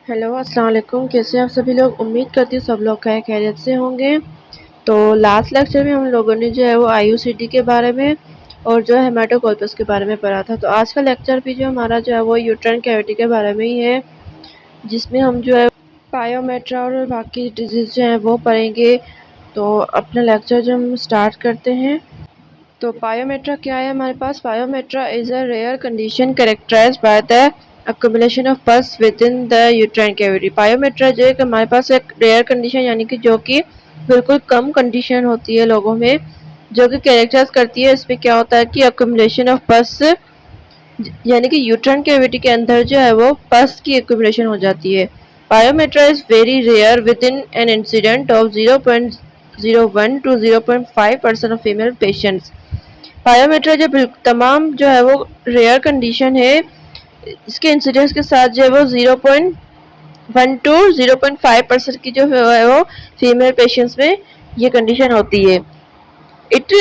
Hello अस्सलाम वालेकुम। कैसे आप सभी लोग? उम्मीद करती हूँ सब लोग खैरियत से होंगे। तो लास्ट लेक्चर में हम लोगों ने जो है वो आईयूसीडी के बारे में और जो है हेमाटोकोल्पस के बारे में पढ़ा था। तो आज का लेक्चर भी जो हमारा जो है वो यूट्राइन कैविटी के बारे में ही है, जिसमें हम जो है पायोमेट्रा और बाकी डिजीज़ जो हैं वो पढ़ेंगे। तो अपना लेक्चर जो हम स्टार्ट करते हैं। तो पायोमेट्रा क्या है हमारे पास? Pyometra is a rare condition characterized by the accumulation of pus within the uterine cavity। Pyometra जो है कि हमारे पास एक रेयर कंडीशन यानी कि जो कि बिल्कुल कम कंडीशन होती है लोगों में, जो कि कैरेक्टराइज करती है। इसमें क्या होता है कि accumulation of pus यानी कि यूट्राइन कैविटी के अंदर जो है वो पस की accumulation हो जाती है। Pyometra is very rare within an incident of 0.01 to 0.5% of female patients. Pyometra जो तमाम जो है वो रेयर कंडीशन है, इसके इंसिडेंस के साथ जो है वो 0.1 to 0.5% की जो है वो फीमेल पेशेंट्स में ये कंडीशन होती है। It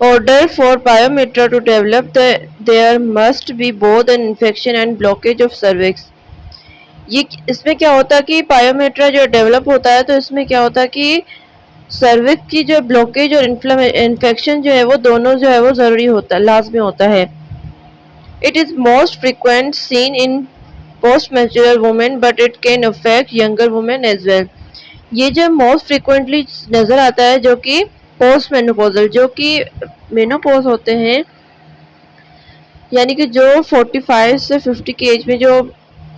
order for pyometra to develop there must be both an infection and blockage of cervix। ये इसमें क्या होता है कि पायोमेट्रा जो डेवलप होता है तो इसमें क्या होता है कि सर्विक्स की जो ब्लॉकेज और इन्फेक्शन जो है वो दोनों जो है वो ज़रूरी होता है, लाजमी होता है। It is most frequent seen in post mature women but it can affect younger women as well. ये जो मोस्ट फ्रिक्वेंटली नज़र आता है जो कि पोस्ट मेनोपॉजल, जो कि मेनोपॉज होते हैं, यानी कि जो 45 से 50 की एज में जो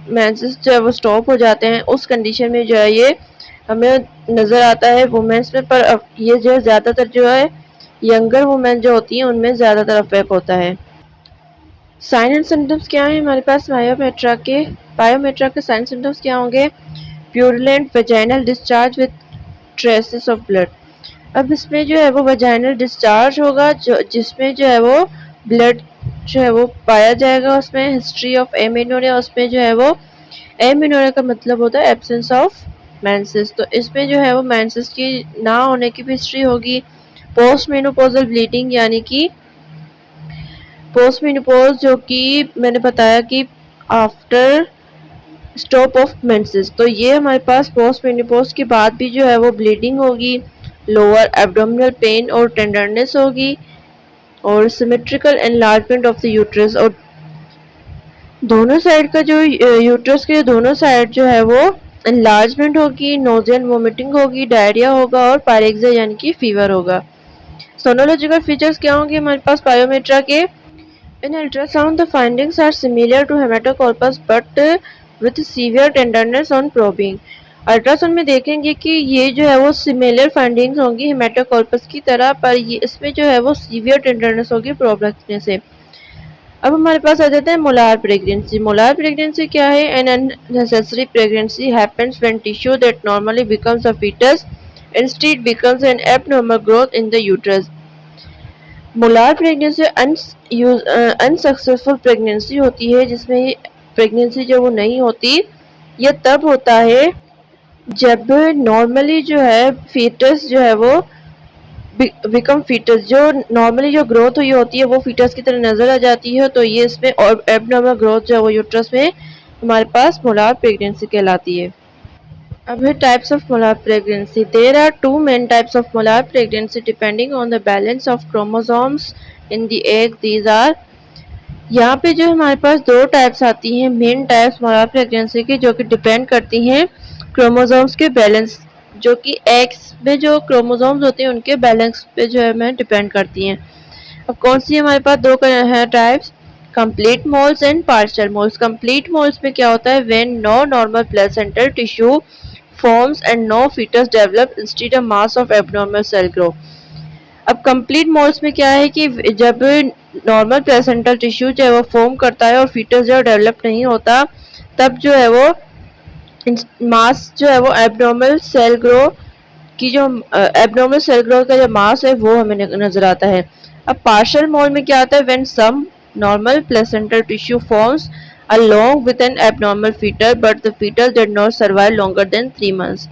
मेंसेस जो है वो स्टॉप हो जाते हैं, उस कंडीशन में जो है ये हमें नज़र आता है वुमेन्स में। पर ये जो ज़्यादातर जो है यंगर वुमेन जो होती हैं उनमें ज़्यादातर अफेक्ट होता है। साइन एंड सिम्टम्स क्या है हमारे पास पायोमेट्रा के साइन सिम्टम्स क्या होंगे? Purulent vaginal discharge with traces of blood. अब इसमें जो है वो वेजाइनल डिस्चार्ज होगा जो जिसमें जो है वो ब्लड जो है वो पाया जाएगा। उसमें हिस्ट्री ऑफ एमेनोरिया, उसमें जो है वो एमेनोरिया का मतलब होता है एब्सेंस ऑफ मेंसेस, तो इसमें जो है वो मेंसेस की ना होने की भी हिस्ट्री होगी। पोस्ट मेनोपॉजल ब्लीडिंग यानी कि पोस्ट मेनोपॉज जो कि मैंने बताया कि आफ्टर स्टॉप ऑफ मेंसेस, तो ये हमारे पास पोस्ट मेनोपॉज के बाद भी जो है वो ब्लीडिंग होगी, लोअर एब्डोमिनल पेन और टेंडरनेस होगी, और symmetrical enlargement of the uterus, और दोनों साइड का जो यूट्रस के दोनों साइड जो है वो एनलार्जमेंट होगी, नोजिया एंड वोमिटिंग होगी, डायरिया होगा और पायरेक्सिया यानी कि फीवर होगा। सोनोलॉजिकल फीचर्स क्या होंगे हमारे पास पायोमेट्रा के? In ultrasound the findings are similar to hematocolpos but with severe tenderness on probing. Ultrasound में देखेंगे कि ये जो है वो सिमिलर फाइंडिंग्स होंगी हेमाटोकोल्पस की तरह, पर ये इसमें जो है वो सीवियर टेंडरनेस होगी प्रोब रखने से। अब हमारे पास आ जाते हैं मोलार प्रेगनेंसी। मोलार प्रेगनेंसी क्या है? An unnecessary pregnancy happens when tissue that normally becomes a foetus instead becomes an abnormal growth in the uterus. Molar pregnancy unsuccessful pregnancy होती है, जिसमें प्रेगनेंसी जो वो नहीं होती। यह तब होता है जब नॉर्मली जो है फीटस जो है वो बिकम फीटस, जो नॉर्मली जो ग्रोथ हुई होती है वो फीटस की तरह नजर आ जाती है, तो ये इसमें एबनॉर्मल ग्रोथ जो है वो यूट्रस में हमारे पास मोलार प्रेगनेंसी कहलाती है। अब है types of molar pregnancy. There are two main types of molar pregnancy depending on the balance of chromosomes in the egg. These are, यहाँ पे जो हमारे पास दो टाइप्स आती हैं मेन टाइप्स मोलार प्रेगनेंसी की, जो कि डिपेंड करती हैं क्रोमोसोम्स के बैलेंस, जो कि एग्स में जो क्रोमोसोम्स होते हैं उनके बैलेंस पे जो है मैं डिपेंड करती हैं। अब कौन सी हमारे पास दो है types? Complete moles and partial moles. Complete moles में क्या होता है? When no normal placental tissue forms and no foetus develop instead a mass of abnormal cell grow. अब कंप्लीट मोल्स में क्या है कि जब नॉर्मल प्लेसेंटल टिश्यू जो है वो फॉर्म करता है और फीटस जो डेवलप नहीं होता, तब जो है वो मास जो है वो एबनॉर्मल सेल ग्रो की जो एबनॉर्मल सेल ग्रोथ का जो मास है वो हमें नजर आता है। अब पार्शियल मोल में क्या आता है? When some normal placental tissue forms along with an abnormal fetus but the fetus did not survive longer than 3 months।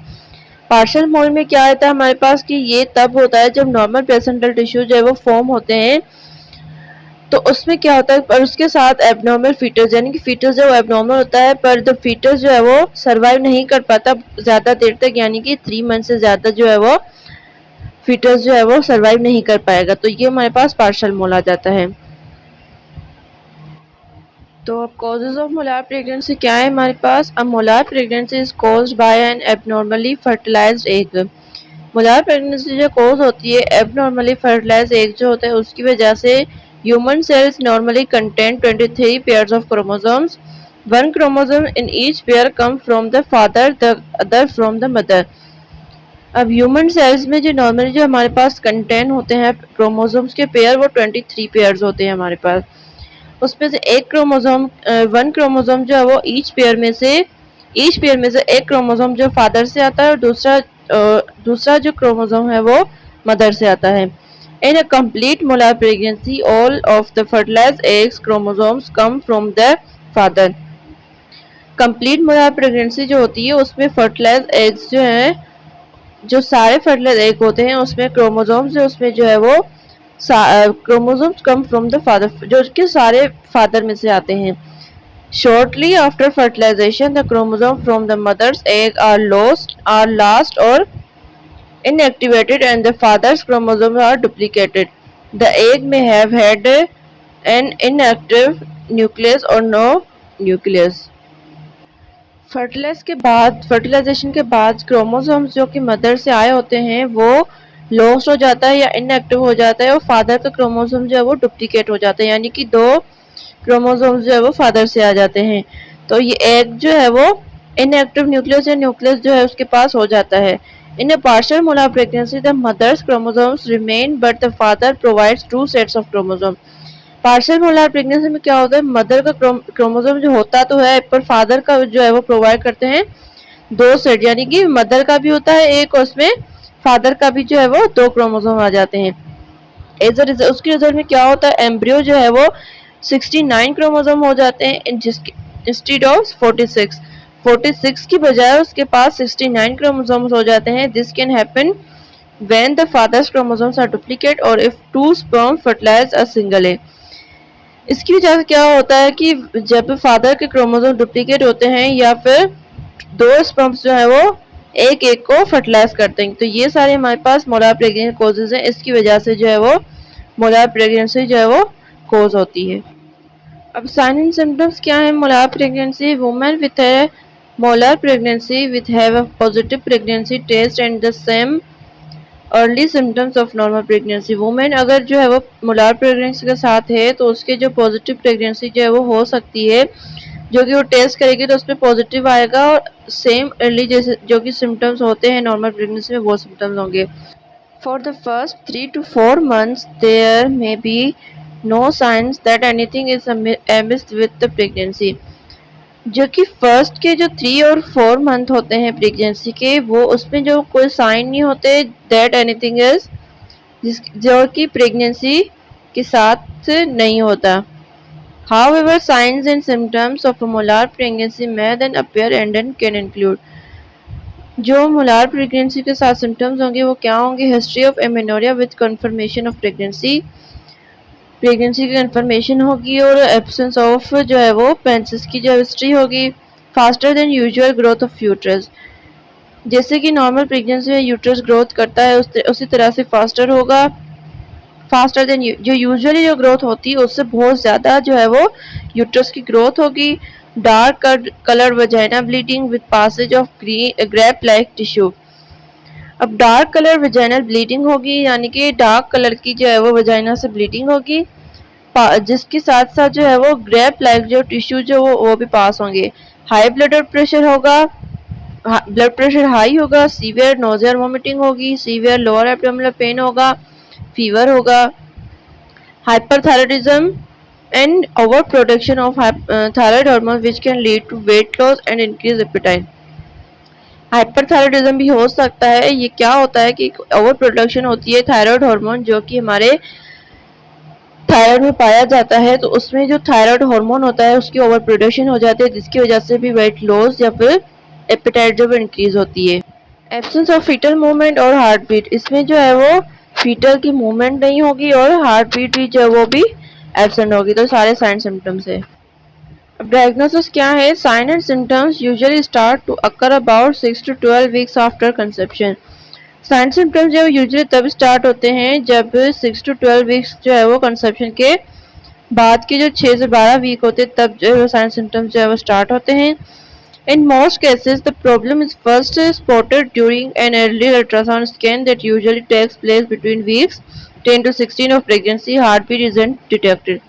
Partial मोल में क्या आता है हमारे पास कि ये तब होता है जब नॉर्मल प्लेसेंटल टिश्यू जो है वो फॉर्म होते हैं, तो उसमें क्या होता है, पर उसके साथ एबनॉर्मल फीटस, यानी कि फीटस जो एबनॉर्मल होता है, पर द फीटस जो है वो सर्वाइव नहीं कर पाता ज़्यादा देर तक, यानी कि 3 मंथ से ज़्यादा जो है वो फीटस जो है वो सर्वाइव नहीं कर पाएगा। तो ये हमारे पास पार्शियल मोल आ जाता है। तो अब कॉजेज ऑफ मोलार प्रेगनेंसी क्या है हमारे पास। अब molar pregnancy is caused by an abnormally fertilised egg. Molar pregnancy जो कॉज होती है एबनॉर्मली फर्टिलाइज्ड एग जो होता है उसकी वजह से। Human cells normally contain 23 pairs of chromosomes. One chromosome in each pair come from the father, the other from the mother. अब ह्यूमन सेल्स में जो नॉर्मली जो हमारे पास कंटेन होते हैं क्रोमोसोम्स के पेयर, वो 23 पेयर्स होते हैं हमारे पास। उसमें से एक क्रोमोसोम, वन क्रोमोसोम जो है वो ईच पेयर में से एक क्रोमोसोम जो फादर से आता है और दूसरा जो क्रोमोसोम है वो मदर से आता है। In a complete molar pregnancy all of the fertilized eggs chromosomes come from the father. Complete molar pregnancy जो होती है उसमें फर्टिलाइज्ड एग्स जो हैं, जो सारे फर्टिलाइज्ड एग होते हैं उसमें क्रोमोसोम्स है, उसमें जो है वो chromosomes come from the father, जो कि सारे फादर में से आते हैं। Shortly after fertilisation the chromosome from the mother's egg are lost और inactivated and the father's chromosomes are duplicated. The egg may have had an inactive nucleus or no nucleus. Fertilisation के बाद chromosomes जो कि mother से आए होते हैं वो लॉस्ट हो जाता है या इनएक्टिव हो जाता है और फादर का क्रोमोसोम जो है वो डुप्लीकेट हो जाता है, यानी कि 2 क्रोमोसोम्स जो है वो फादर से आ जाते हैं। तो ये एग जो है वो इनएक्टिव न्यूक्लियस या न्यूक्लियस जो है उसके पास हो जाता है। In a partial molar pregnancy the mother's chromosomes remain but the father provides 2 sets of chromosome. Partial molar pregnancy में क्या होता है, मदर का क्रोमोसोम जो होता तो है पर फादर का जो है वो प्रोवाइड करते हैं 2 सेट, यानी कि मदर का भी होता है एक और उसमें फादर का भी जो है वो 2 क्रोमोसोम आ जाते हैं। उसके रिजल्ट में क्या होता है, एम्ब्रियो जो है वो 69 क्रोमोसोम हो जाते हैं इंस्टेड ऑफ 46 की बजाय उसके पास 69 क्रोमोसोम्स हो जाते हैं। This can happen when the father's chromosomes are duplicate or if 2 sperm fertilize a single egg। इसकी वजह से क्या होता है कि जब फादर के क्रोमोसोम डुप्लीकेट होते हैं या फिर 2 स्पर्म्स जो है वो एक को फर्टिलाइज करते हैं। तो ये सारे हमारे पास मोलार प्रेगनेंसी कॉजेज हैं, इसकी वजह से जो है वो मोलार प्रेगनेंसी जो है वो कॉज होती है। अब साइन एंड सिम्टम्स क्या है मोलार प्रेगनेंसी। वुमेन विथ है molar pregnancy with have a positive pregnancy test and the same early symptoms of normal pregnancy. Women अगर जो है वो मोलार प्रेगनेंसी के साथ है तो उसके जो पॉजिटिव प्रेगनेंसी जो है वो हो सकती है, जो कि वो टेस्ट करेगी तो उसमें पॉजिटिव आएगा और सेम अर्ली जैसे जो कि सिम्टम्स होते हैं नॉर्मल प्रेगनेंसी में वो सिम्टम्स होंगे। For the first 3 to 4 months there may be no signs that anything is amiss with the pregnancy. जो कि फर्स्ट के जो 3 और 4 मंथ होते हैं प्रेगनेंसी के, वो उसमें जो कोई साइन नहीं होते दैट एनीथिंग इज, जो कि प्रेगनेंसी के साथ नहीं होता। However, signs and symptoms of a molar pregnancy may then appear and then can include। जो मोलार प्रेगनेंसी के साथ सिम्टम्स होंगे वो क्या होंगे, history of amenorrhoea with confirmation of pregnancy की कंफर्मेशन होगी और एब्सेंस ऑफ जो है वो पेंसिस की जो हिस्ट्री होगी। Faster than usual growth of uterus, जैसे कि नॉर्मल प्रेगनेंसी में यूट्रस ग्रोथ करता है उसी तरह से फास्टर होगा। फास्टर देन जो यूजुअली जो ग्रोथ होती है उससे बहुत ज़्यादा जो है वो यूट्रस की ग्रोथ होगी। Dark colour vagina bleeding with passage of grape like tissue. अब डार्क कलर वजाइनल ब्लीडिंग होगी, यानी कि डार्क कलर की जो है वो वजाइना से ब्लीडिंग होगी, जिसके साथ साथ जो है वो ग्रेप लाइक जो टिश्यू जो वो भी पास होंगे। हाई ब्लड प्रेशर होगा, ब्लड प्रेशर हाई होगा, सीवियर नोजिया वोमिटिंग होगी, सीवियर लोअर एब्डोमिनल पेन होगा, फीवर होगा। Hyperthyroidism and over production of thyroid hormone which can lead to weight loss and increase appetite. Hyperthyroidism भी हो सकता है। ये क्या होता है कि ओवर प्रोडक्शन होती है थायराइड हार्मोन जो कि हमारे थायराइड में पाया जाता है, तो उसमें जो थायराइड हार्मोन होता है उसकी ओवर प्रोडक्शन हो जाती है, जिसकी वजह से भी वेट लॉस या फिर एपेटाइट जो इंक्रीज होती है। एब्सेंस ऑफ फीटल मूवमेंट और हार्ट बीट, इसमें जो है वो फीटल की मूवमेंट नहीं होगी और हार्ट बीट भी जो है वो भी एब्सेंट होगी, तो सारे साइन सिम्टम्स है। अब डायग्नोसिस क्या है? Sign and symptoms usually start to occur about 6 to 12 weeks after conception. Sign symptoms जो यूजुअली तब स्टार्ट होते हैं जब 6 to 12 वीक्स जो है वो कंसेप्शन के बाद के जो 6 से 12 वीक होते हैं तब जो है वो साइन सिम्टम्स जो है वो स्टार्ट होते हैं। In most cases, the problem is first spotted during an early ultrasound scan that usually takes place between weeks 10 to 16 of pregnancy. Heartbeat isn't detected.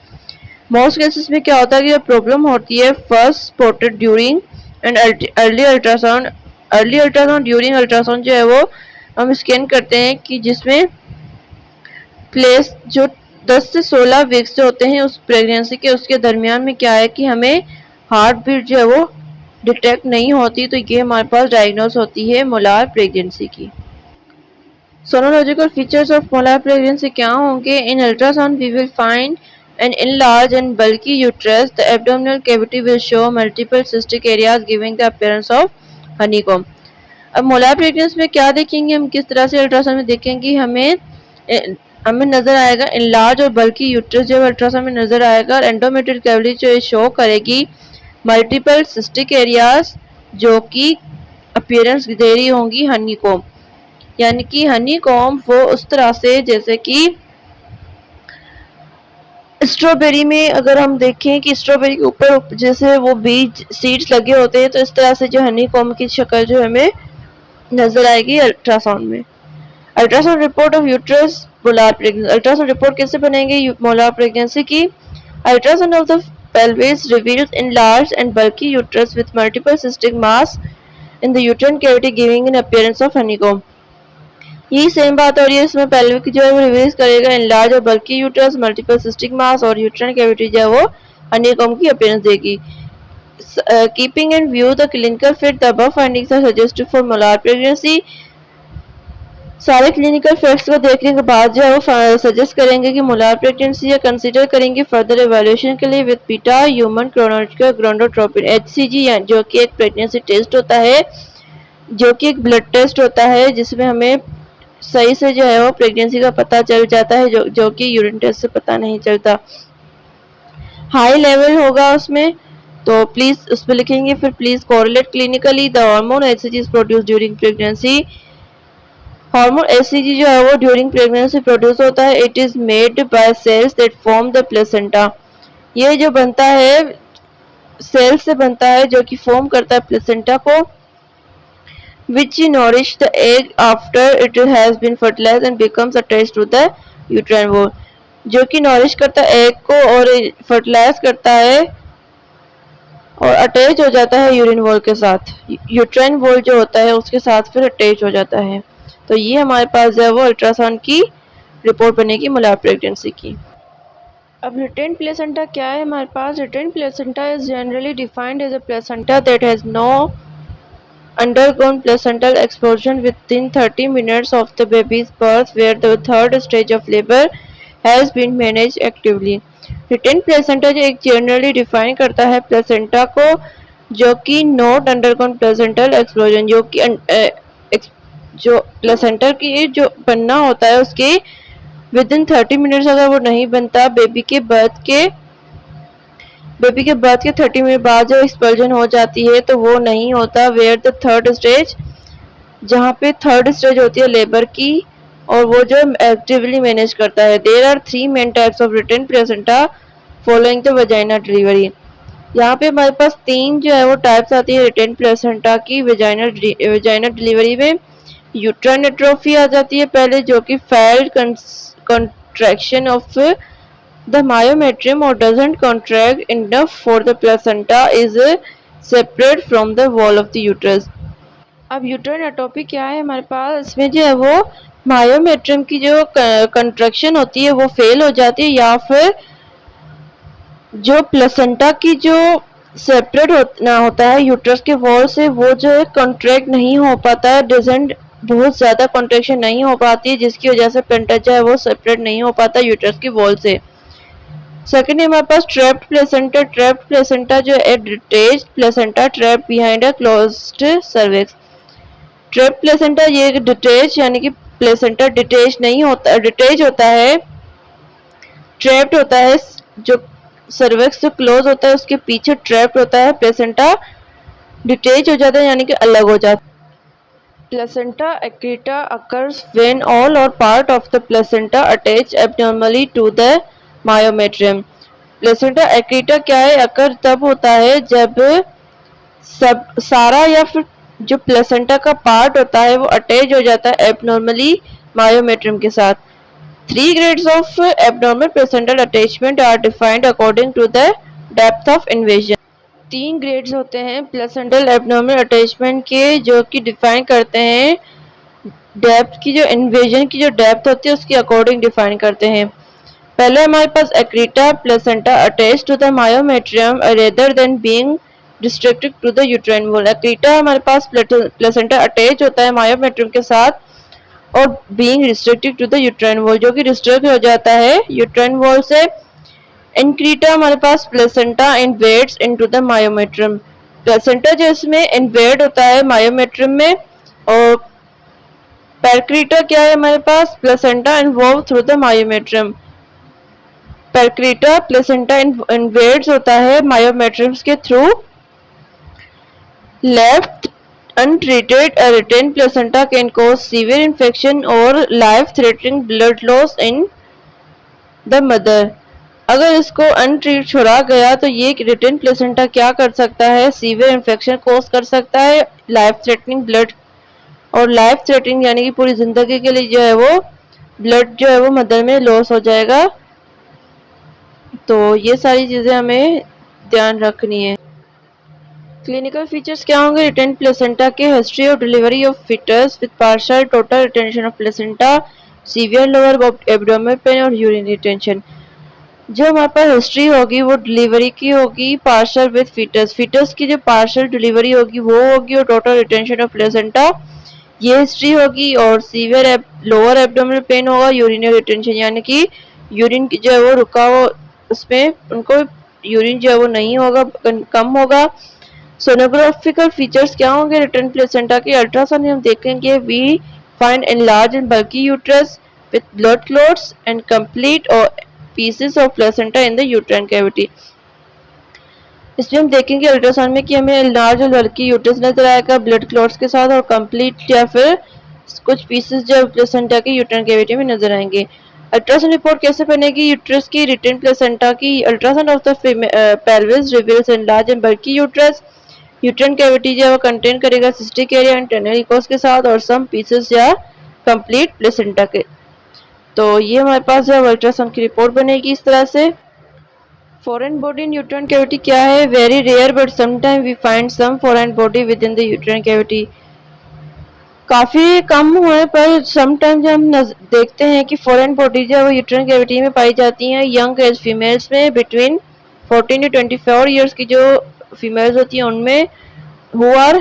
Most cases में क्या होता है कि जब प्रॉब्लम होती है first spotted during and early ultrasound. Early ultrasound during ultrasound जो है वो हम स्कैन करते हैं कि जिसमें प्लेस जो 10 से 16 वीक्स जो होते हैं उस प्रेगनेंसी के उसके दरमियान में क्या है कि हमें हार्ट बीट जो है वो डिटेक्ट नहीं होती, तो ये हमारे पास डायग्नोस होती है मोलार प्रेगनेंसी की। Sonological features of molar pregnancy क्या होंगे? In ultrasound we will find an enlarged and bulky uterus. The abdominal cavity will show multiple cystic areas giving the appearance of honeycomb. अब molar pregnancy में क्या देखेंगे हम, किस तरह से अल्ट्रासाउंड में देखेंगे? हमें नजर आएगा enlarged और bulky यूट्रस जो अल्ट्रासाउंड में नजर आएगा, और एंडोमेट्रियल कैविटी जो शो करेगी मल्टीपल सिस्टिक एरियाज जो कि अपीयरेंस दे रही होंगी हनीकॉम्ब। यानी कि हनीकॉम्ब वो उस तरह से जैसे कि स्ट्रॉबेरी में अगर हम देखें कि स्ट्रॉबेरी के ऊपर जैसे वो बीज सीड्स लगे होते हैं, तो इस तरह से जो हनीकॉम्ब की शक्ल जो हमें नजर आएगी अल्ट्रासाउंड में। Ultrasound report of uterus molar pregnancy. Ultrasound report कैसे बनेगी मोलार प्रेगनेंसी की? Ultrasound of the pelvis reveals enlarged and bulky uterus with multiple cystic mass in the uterine cavity giving an appearance of honeycomb. यही same बात हो रही है इसमें, pelvic जो है वो रिवील करेगा enlarged और bulky uterus, multiple cystic mass और uterine cavity जो है वो honeycomb की appearance देगी। Keeping in view the clinical fit, the above findings are suggested for molar pregnancy. सारे क्लिनिकल फैक्ट्स को देखने के बाद जो है वो सजेस्ट करेंगे कि मोलार प्रेगनेंसी या कंसीडर करेंगे फर्दर एवेल्यूएशन के लिए with beta human chronological gonadotropin HCG, जो कि एक प्रेगनेंसी टेस्ट होता है, जो कि एक ब्लड टेस्ट होता है जिसमें हमें सही से जो है वो प्रेगनेंसी का पता चल जाता है, जो कि यूरिन टेस्ट से पता नहीं चलता। हाई लेवल होगा उसमें, तो प्लीज उस पर लिखेंगे फिर please correlate clinically the hormone HCG is produce during pregnancy. Hormone HCG जो है वो ड्यूरिंग प्रेगनेंसी प्रोड्यूस होता है। It is made by cells that form the placenta. ये जो बनता है सेल से बनता है जो कि फॉर्म करता है प्लेसेंटा को, which nourish the egg after it has been fertilized and becomes attached to the uterine wall, जो कि नॉरिश करता है एग को और फर्टिलाइज करता है और अटैच हो जाता है यूरिन वॉल के साथ। यूट्राइन वॉल जो होता है उसके साथ फिर अटैच हो जाता है। तो ये हमारे पास जो है वो अल्ट्रासाउंड की रिपोर्ट बनेगी मोलार प्रेगनेंसी की। अब रिटेन प्लेसेंटा क्या है हमारे पास? Retained placenta is generally defined as a placenta that has no undergone placental explosion within 30 minutes of the baby's birth, where the third stage of labor has been managed actively. Retained placenta जो एक generally define करता है placenta को जो कि not undergone placental explosion, जो कि जो प्लेसेंटा की जो बनना होता है उसके विद इन 30 मिनट्स अगर वो नहीं बनता बेबी के बर्थ के 30 मिनट बाद जो एक्सपल्जन हो जाती है तो वो नहीं होता। वेयर द थर्ड स्टेज, जहाँ पे थर्ड स्टेज होती है लेबर की और वो जो एक्टिवली मैनेज करता है। There are 3 main types of retained placenta following the vagina delivery. यहाँ पे हमारे पास 3 जो है वो टाइप्स आती है रिटेन प्लेसेंटा की वजाइना डिलीवरी में। यूट्राइन एट्रोफी आ जाती है पहले, जो कि failed contraction of the myometrium or doesn't contract enough for the placenta is separate from the wall of the uterus. अब यूट्राइन एटोपी क्या है हमारे पास? इसमें जो है वो मायोमेट्रियम की जो कंट्रैक्शन होती है वो फेल हो जाती है, या फिर जो प्लेसेंटा की जो सेपरेट होता है यूट्रस के वॉल से वो जो है कॉन्ट्रैक्ट नहीं हो पाता है, डजेंट बहुत ज़्यादा कॉन्ट्रैक्शन नहीं हो पाती है जिसकी वजह से प्लेसेंटा जो है वो सेपरेट नहीं हो पाता यूट्रस की वॉल से। सेकेंड है हमारे पास ट्रैप्ड प्लेसेंटा। ट्रैप्ड प्लेसेंटा जो है detached placenta trap behind a closed cervix. Trapped placenta ये डिटेच यानी कि प्लेसेंटा डिटेच नहीं होता, डिटेच होता है, ट्रैप्ड होता है जो सर्विक्स जो क्लोज होता है उसके पीछे ट्रैप्ड होता है, प्लेसेंटा डिटेच हो जाता है यानी कि अलग हो जाता है। Placenta accreta occurs when all or part of the placenta attach abnormally to the myometrium. Placenta accreta क्या है, अकर तब होता है जब सब सारा या फिर जो प्लेसेंटा का पार्ट होता है वो अटैच हो जाता है एबनॉर्मली मायोमेट्रियम के साथ। 3 grades of abnormal placental attachment are defined according to the depth of invasion. 3 grades होते हैं प्लेसेंटल एबनॉर्मल अटैचमेंट के, जो कि डिफाइन करते हैं डेप्थ की, जो इन्वेजन की जो डेप्थ होती है उसके अकॉर्डिंग डिफाइन करते हैं। पहले हमारे पास accreta placenta attach to the myometrium rather than being restricted to the uterine wall. Accreta हमारे पास प्लेसेंटा अटैच होता है मायोमेट्रियम के साथ और being restricted to the uterine wall, जो कि रिस्ट्रिक्ट हो जाता है यूट्राइन वॉल से। इनक्रीटा हमारे पास placenta invades into the myometrium. Placenta जो इसमें इन्वेड होता है मायोमेट्रियम में, और पेरक्रीटा क्या है हमारे पास, placenta involve through the myometrium. Percreta placenta invades होता है मायोमेट्रियम्स के थ्रू। Left untreated a retained placenta can cause severe infection or life-threatening blood loss in the mother. अगर इसको अनट्रीट छोड़ा गया तो ये रिटेन प्लेसेंटा क्या कर सकता है, सीवियर इन्फेक्शन कोज कर सकता है, लाइफ थ्रेटनिंग ब्लड, और लाइफ थ्रेटनिंग यानी कि पूरी जिंदगी के लिए जो है वो ब्लड जो है वो मदर में लॉस हो जाएगा। तो ये सारी चीज़ें हमें ध्यान रखनी है। क्लिनिकल फीचर्स क्या होंगे रिटेन प्लेसेंटा के, history of delivery of foetus with partial total retention of placenta, severe lower abdominal pain और यूरिन रिटेंशन। जो हमारे पास हिस्ट्री होगी वो डिलीवरी की होगी पार्शियल विद फीटस, फीटस की जो पार्शियल डिलीवरी होगी वो होगी, और टोटल रिटेंशन ऑफ प्लेसेंटा ये हिस्ट्री होगी, और सीवियर लोअर एब्डोमिनल पेन होगा, यूरिनरी रिटेंशन यानी कि यूरिन जो है वो रुका हो, उसमें उनको यूरिन जो है वो नहीं होगा, कम होगा। सोनोग्राफिकल फीचर्स क्या होंगे रिटर्न प्लेसेंटा के, अल्ट्रासाउंड हम देखेंगे we find enlarge and bulky uterus with blood clots and complete और pieces of placenta in the uterine cavity. इसमें हम देखेंगे अल्ट्रासाउंड में कि हमें एनलार्ज और बल्की यूट्रस नजर आएगा ब्लड क्लॉट्स के साथ, और कंप्लीट या फिर कुछ पीसेस जो प्लेसेंटा के यूट्राइन कैविटी में नजर आएंगे। अल्ट्रासाउंड रिपोर्ट कैसे बनेगी यूट्रस की, रिटेन प्लेसेंटा की, ultrasound of the pelvis reveals enlarge and bulky uterus, uterine cavity जो है वो कंटेन करेगा सिस्टिक एरिया एंड टेनरिकोस के साथ और सम पीसेस या कंप्लीट प्लेसेंटा के। तो ये हमारे पास जो अल्ट्रासाउंड की रिपोर्ट बनेगी इस तरह से। Foreign body in uterine cavity क्या है, very rare but sometime we find some foreign body within the uterine cavity. काफ़ी कम हुए पर समटाइम्स हम देखते हैं कि फॉरेन बॉडी जो है वो यूट्राइन कैविटी में पाई जाती हैं। यंग एज फीमेल्स में बिटवीन 14 to 24 ईयर्स की जो फीमेल्स होती हैं उनमें, who are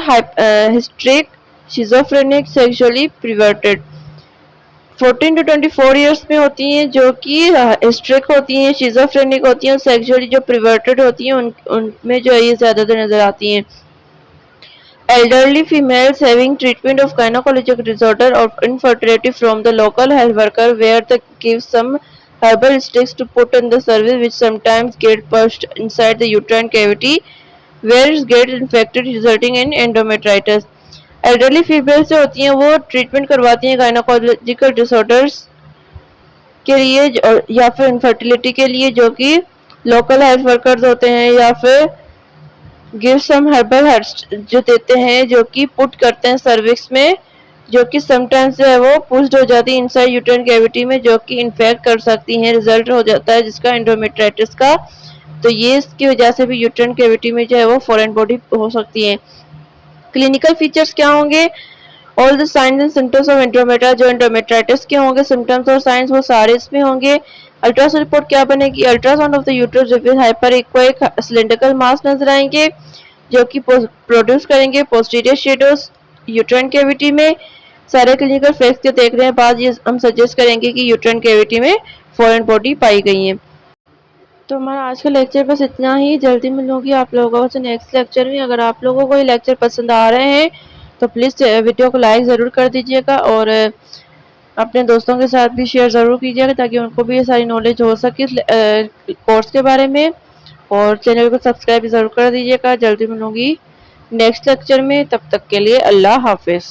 hysteric schizophrenic sexually perverted. 14 to 24 years में होती हैं जो कि हिस्ट्रिक होती हैं, शिजोफ्रेनिक होती हैं, सेक्सुअली जो प्रिवर्टेड होती हैं उनमें जो है ये ज़्यादातर नज़र आती हैं। Elderly females having treatment of gynecological disorder or infertility from the local health worker where they give some herbal sticks to put in the cervix which sometimes get pushed inside the uterine cavity where it gets infected resulting in endometritis. Elderly females जो होती हैं वो treatment करवाती हैं gynaecological disorders के लिए या फिर इनफर्टिलिटी के लिए, जो कि लोकल हेल्थ वर्कर्स होते हैं, या फिर गिव सम हर्बल हर्ब्स जो देते हैं जो कि पुट करते हैं सर्विक्स में, जो कि समटाइम्स जो है वो पुश्ड हो जाती है इनसाइड यूट्राइन कैविटी में, जो कि इन्फेक्ट कर सकती हैं, रिजल्ट हो जाता है जिसका एंडोमेट्राइटिस का। तो ये इसकी वजह से भी यूट्राइन कैविटी में जो है वो फॉरेन बॉडी हो सकती है। क्लिनिकल फीचर्स क्या होंगे, all the signs and symptoms of endometra, जो एंडोमेट्राइटिस के होंगे सिम्टम्स और साइंस वो सारे इसमें होंगे। अल्ट्रासाउंड रिपोर्ट क्या बनेगी, ultrasound of the uterus reveal hyperechoic cylindrical mass नजर आएंगे जो कि प्रोड्यूस करेंगे पोस्टीरियर शेडोज यूट्राइन कैविटी में। सारे क्लिनिकल फैक्ट्स के देखने के बाद ये हम सजेस्ट करेंगे कि यूट्राइन कैविटी में फॉरेन बॉडी पाई गई है। तो हमारा आज का लेक्चर बस इतना ही, जल्दी मिलूंगी आप लोगों से नेक्स्ट लेक्चर में। अगर आप लोगों को ये लेक्चर पसंद आ रहे हैं तो प्लीज़ वीडियो को लाइक ज़रूर कर दीजिएगा, और अपने दोस्तों के साथ भी शेयर ज़रूर कीजिएगा ताकि उनको भी ये सारी नॉलेज हो सके कोर्स के बारे में। और चैनल को सब्सक्राइब भी ज़रूर कर दीजिएगा। जल्दी मिलूंगी नेक्स्ट लेक्चर में, तब तक के लिए अल्लाह हाफिज़।